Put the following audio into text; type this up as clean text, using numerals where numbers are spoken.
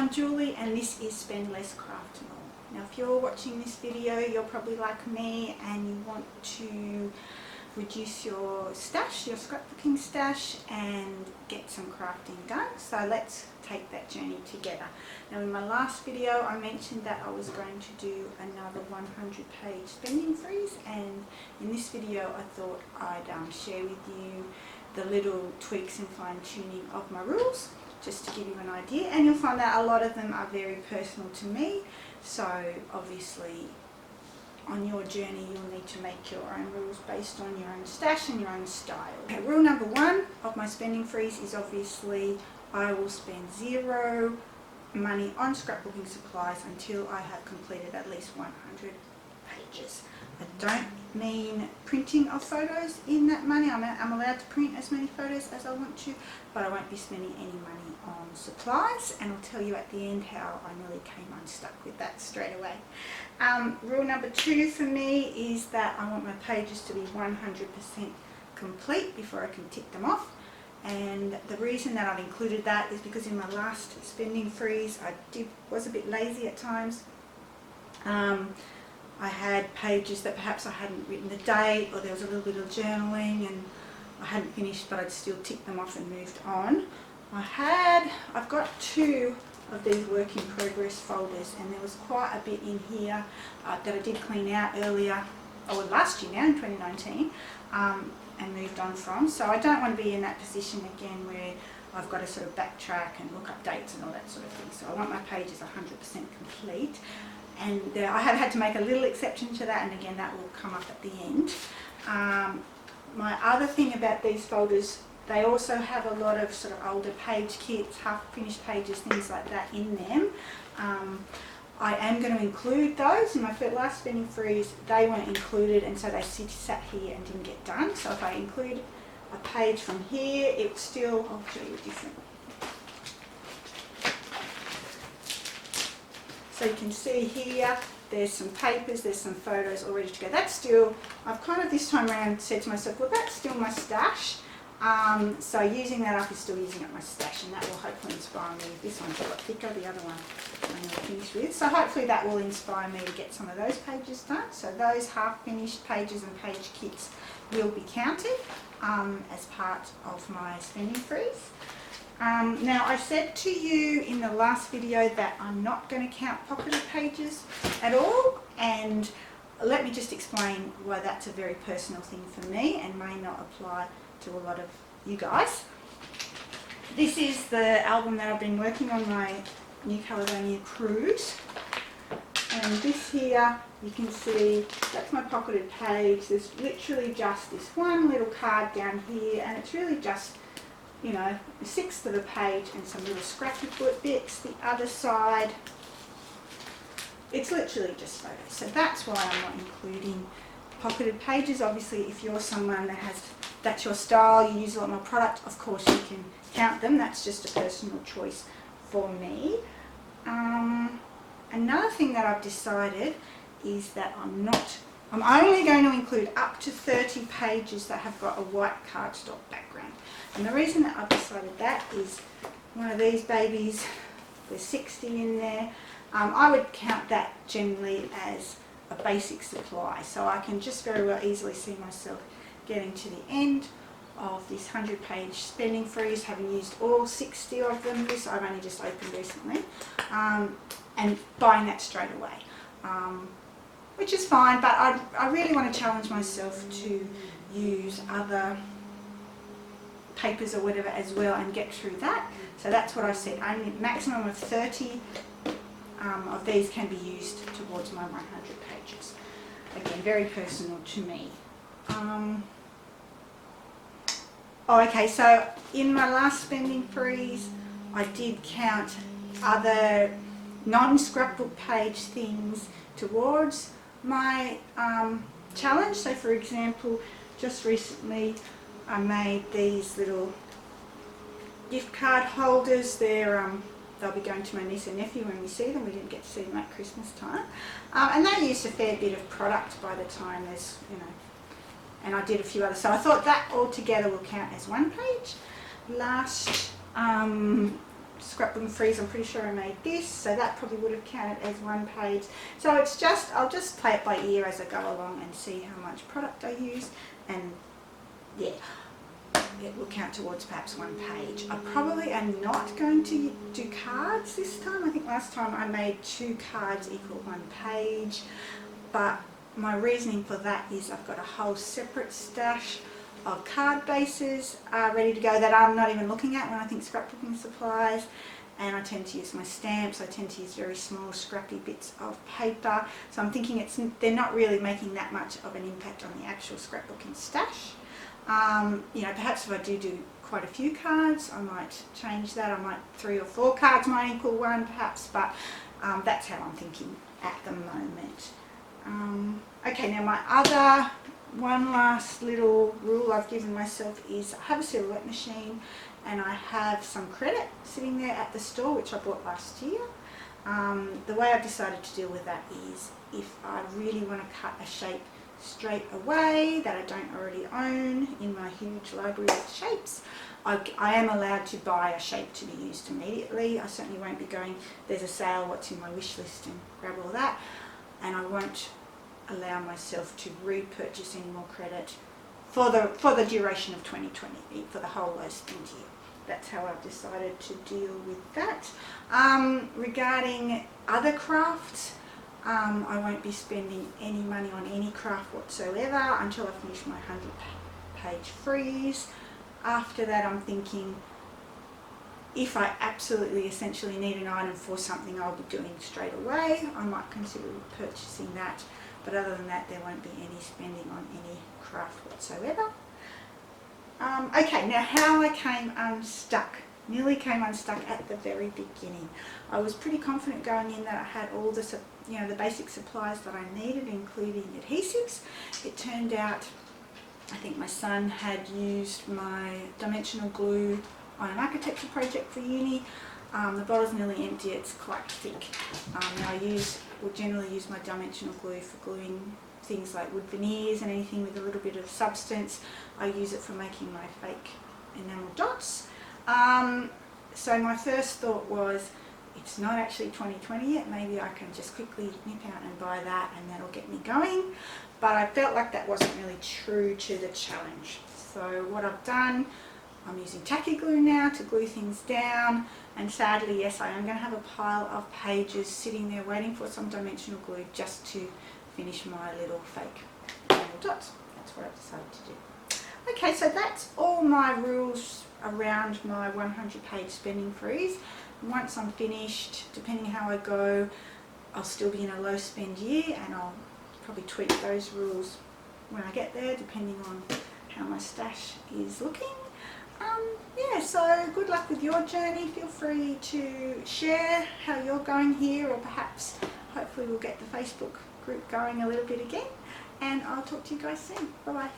I'm Julie and this is Spend Less Craft and All. Now if you're watching this video, you're probably like me and you want to reduce your stash, your scrapbooking stash, and get some crafting done. So let's take that journey together. Now in my last video I mentioned that I was going to do another 100-page spending freeze, and in this video I thought I'd share with you the little tweaks and fine-tuning of my rules, just to give you an idea. And you'll find that a lot of them are very personal to me, so obviously on your journey you'll need to make your own rules based on your own stash and your own style. Okay, rule number one of my spending freeze is obviously I will spend zero money on scrapbooking supplies until I have completed at least 100 pages. I don't mean printing of photos in that money. I'm allowed to print as many photos as I want to, but I won't be spending any money on supplies, and I'll tell you at the end how I nearly came unstuck with that straight away. Rule number two for me is that I want my pages to be 100% complete before I can tick them off. And the reason that I've included that is because in my last spending freeze I was a bit lazy at times. I had pages that perhaps I hadn't written the date, or there was a little bit of journaling and I hadn't finished, but I'd still ticked them off and moved on. I've got two of these work in progress folders, and there was quite a bit in here that I did clean out earlier, or last year now in 2019, and moved on from. So I don't want to be in that position again where I've got to sort of backtrack and look up dates and all that sort of thing. So I want my pages 100% complete. And I have had to make a little exception to that, and again that will come up at the end. My other thing about these folders, they also have a lot of sort of older page kits, half finished pages, things like that in them. I am going to include those. In my last spending freeze they weren't included, and so they sat here and didn't get done. So if I include a page from here, it's still, I'll show you different. So you can see here, there's some papers, there's some photos all ready to go. That's still, I've kind of this time around said to myself, well that's still my stash. So using that up is still using up my stash, and that will hopefully inspire me. This one's a lot thicker, the other one I'm going to finish with. So hopefully that will inspire me to get some of those pages done. So those half finished pages and page kits will be counted as part of my spending freeze. Now I said to you in the last video that I'm not going to count pocketed pages at all, and let me just explain why that's a very personal thing for me and may not apply to a lot of you guys. This is the album that I've been working on, my New Caledonia cruise, and this here you can see that's my pocketed page. There's literally just this one little card down here, and it's really just, you know, a sixth of a page and some little scrappy bits. The other side, it's literally just photos. So that's why I'm not including pocketed pages. Obviously if you're someone that that's your style, you use a lot more product, of course you can count them. That's just a personal choice for me. Another thing that I've decided is that I'm only going to include up to 30 pages that have got a white cardstock background. And the reason that I've decided that is one of these babies, there's 60 in there. I would count that generally as a basic supply, so I can just very well easily see myself getting to the end of this 100-page spending freeze, having used all 60 of them. This I've only just opened recently, and buying that straight away. Which is fine, but I really want to challenge myself to use other papers or whatever as well and get through that. So that's what I said, only maximum of 30 of these can be used towards my 100 pages. Again, very personal to me. Okay, so in my last spending freeze I did count other non-scrapbook page things towards my challenge. So for example, just recently I made these little gift card holders. They'll be going to my niece and nephew when we see them. We didn't get to see them at Christmas time, and they used a fair bit of product by the time there's, you know, and I did a few others. So I thought that all together will count as one page. Last scrapbooking freeze, I'm pretty sure I made this, so that probably would have counted as one page. So it's just, I'll just play it by ear as I go along and see how much product I use, and yeah, it will count towards perhaps one page. I probably am not going to do cards this time. I think last time I made 2 cards equal 1 page, but my reasoning for that is I've got a whole separate stash of card bases ready to go that I'm not even looking at when I think scrapbooking supplies, and I tend to use my stamps. I tend to use very small scrappy bits of paper, so I'm thinking they're not really making that much of an impact on the actual scrapbooking stash. You know, perhaps if I do quite a few cards, I might change that. I might 3 or 4 cards might equal 1 perhaps, but that's how I'm thinking at the moment. Okay, now my other one last little rule I've given myself is I have a silhouette machine and I have some credit sitting there at the store which I bought last year. The way I've decided to deal with that is if I really want to cut a shape straight away that I don't already own in my huge library of shapes, I am allowed to buy a shape to be used immediately. I certainly won't be going, there's a sale, what's in my wish list, and grab all that, and I won't allow myself to repurchase any more credit for the duration of 2020, for the whole low spend year. That's how I've decided to deal with that. Regarding other crafts, I won't be spending any money on any craft whatsoever until I finish my 100-page freeze. After that, I'm thinking if I absolutely essentially need an item for something I'll be doing straight away, I might consider purchasing that. But other than that, there won't be any spending on any craft whatsoever. Okay, now how I came unstuck. Nearly came unstuck at the very beginning. I was pretty confident going in that I had all the, the basic supplies that I needed, including adhesives. It turned out, I think my son had used my dimensional glue on an architecture project for uni. The bottle's nearly empty, it's quite thick. Now I would generally use my dimensional glue for gluing things like wood veneers and anything with a little bit of substance. I use it for making my fake enamel dots. So my first thought was, it's not actually 2020 yet, maybe I can just quickly nip out and buy that and that'll get me going. But I felt like that wasn't really true to the challenge. So what I've done, I'm using tacky glue now to glue things down, and sadly, yes, I am going to have a pile of pages sitting there waiting for some dimensional glue just to finish my little fake enamel dots. That's what I've decided to do. Okay, so that's all my rules around my 100-page spending freeze. Once I'm finished, depending how I go, I'll still be in a low spend year, and I'll probably tweak those rules when I get there, depending on how my stash is looking. Yeah, so good luck with your journey. Feel free to share how you're going here, or perhaps hopefully we'll get the Facebook group going a little bit again, and I'll talk to you guys soon. Bye bye.